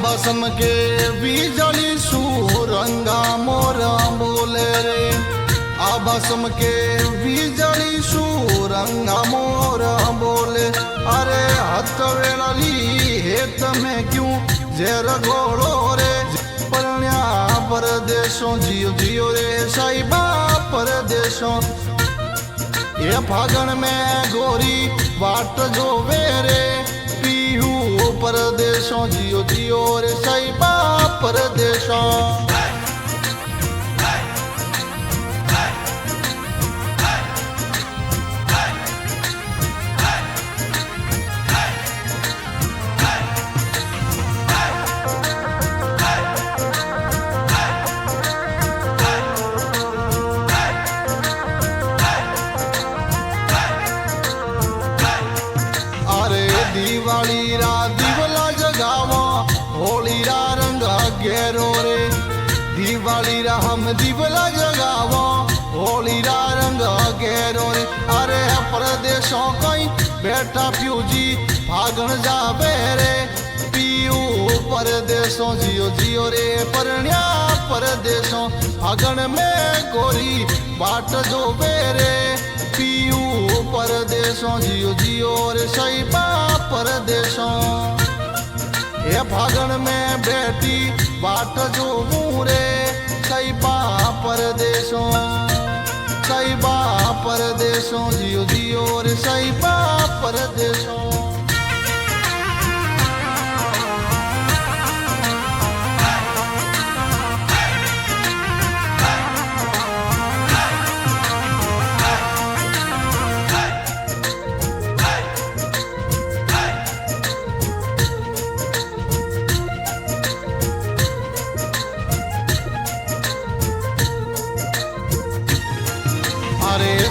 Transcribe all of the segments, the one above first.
बसम के बीजली सुरंगा मोर बोले रे बसम के बीजली सुरंगा मोर बोले अरे हथ वेली हेत में क्यों जेर घोड़ो रे परण्या परदेशों जियो जियो रे साहिबा परदेशों ये फागण में गोरी बाट जो वेरे पीहू परदेशों जियो जियो रे साहिबा परदेशों दिवाली रा दिवला जगावा होली रा रंग घेरो रे दिवाली रा हम दिवला जगावा होली रा रंग घेरो रे अरे परदेशों कई बैठा प्यूजी फागण जावे रे पीयू परदेशों जियो जियो रे परण्या परदेशों फागण में गोरी बाट जो बेरे पीयू परदेशों जियो जियो रे साहिबा परदेशों ये फागण में बेटी बाट जो मूरे साहिबा परदेशों साहिबा परदेशों जियो जियो रे साहिबा परदेशों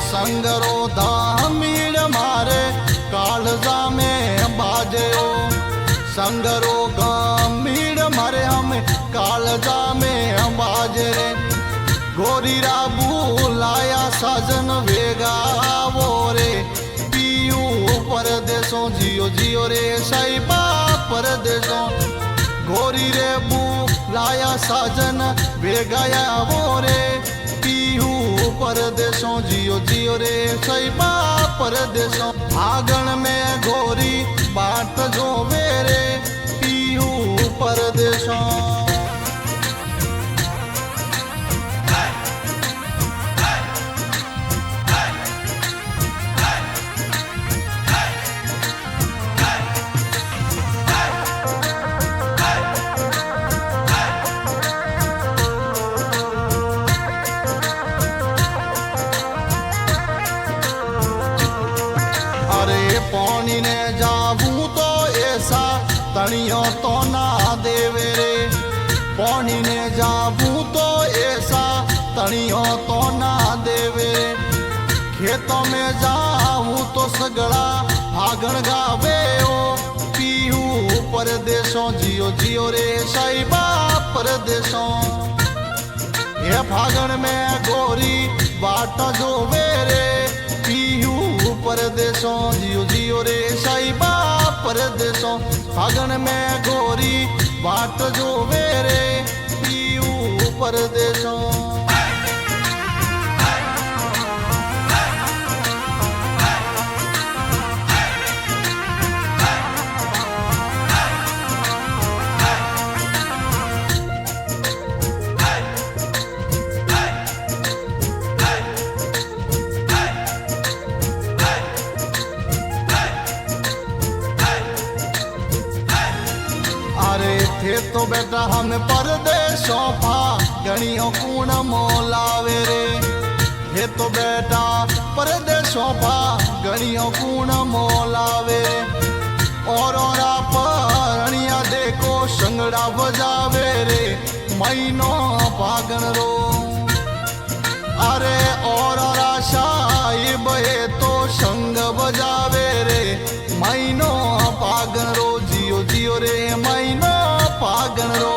संगरो दामीड़ मारे कालजा में बाजो संगरो गामीड़ मारे हम कालजा में बाजे गोरी रा बुलाया साजन वेगा वो रे पीयू परदेशों जियो जियो रे साहिबा परदेशों गोरी रे बुलाया साजन वेगाया वो रे परदेशों जियो जियो रे साहिबा परदेशों फागण में गोरी बाट जो वेरे पीहू परदेशों पानी ने जाबू तो ऐसा तनियो तो ना देवे रे पानी ने जाबू तो ऐसा तनियो तो ना देवे खेतों में जाऊं तो सगड़ा फागण गावे ओ पीहू परदेशों जियो जियो रे साहिबा परदेशों ये फागण में गोरी बाट जो वेरे पीहू परदेशों जियो जियो रे साहिबा परदेशों फागण में गोरी बाट जो वेरे पीहू परदेशों थे तो बेटा हम परदेशों फागणियों कूण मोलावे रे थे तो बेटा परदेशों फागणियों कूण मोलावे और परणिया देखो संगड़ा बजावे रे महीनो फागण रो अरे और साहिब तो संग बजावे रे महीनो फागण रो जियो जियो रे महीनो फागण रो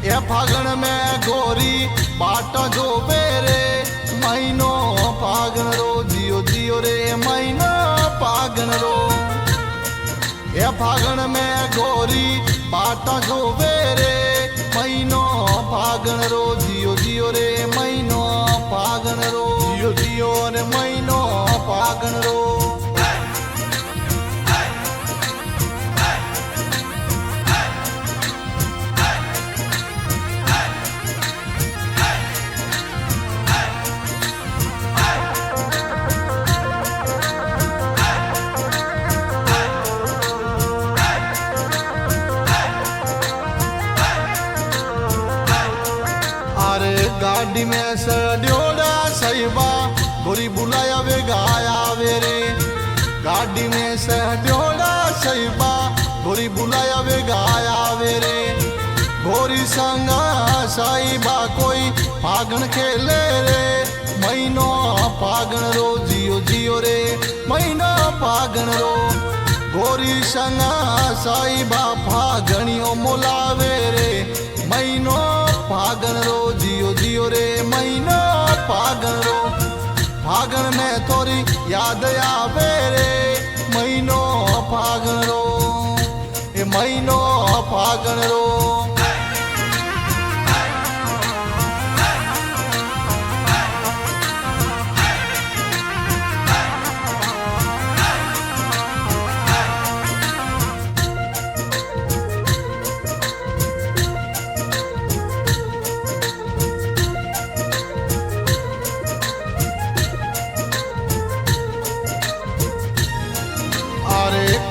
ये फागण में गोरी बाट जो बेरे महीनो फागण रो जियो जियो रे महीनो फागण रो એ ફાગણ में गोरी बाटा जोवे रे महीनो फागण रो जियो जियो रे महीनो फागण रो जियो जियो रे महीनो फागण रो। गाड़ी में सड्योड़ा सैबा गोरी बुलाया वे गाया वे रे गाड़ी में सड्योड़ा सैबा गोरी बुलाया वे गाया वे रे गोरी संगा साईबा कोई फागण खेले रे महीनो फागण रो जियो जियो रे महीनो फागण रो गोरी संगा साईबा फागणियों मोलावे रे महीनो फागण रो जियो जियो रे महीनो फागण रो फागण में थोड़ी याद आवे रे महीनो फागण रो ए महीनो फागण रो।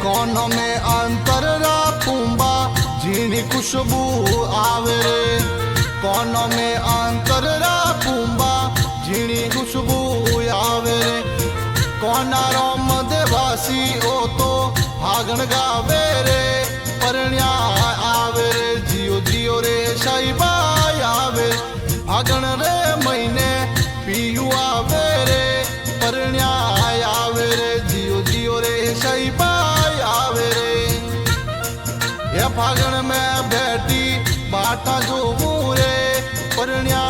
कौन में अंतर रा पुंबा झीणी खुशबू आवे रे कौन में अंतर रा पुंबा झीणी खुशबू आवे रे कौन रोम देवासी ओ तो फागण गावे रे परण्या आवे रे जियो जियो रे साईबा आवे फागण रे महीने पीयू आवे रे परण्या आवे रे जियो जियो रे साईबा आवे रे ये फागण में बैठी बाटा जो रे परण्या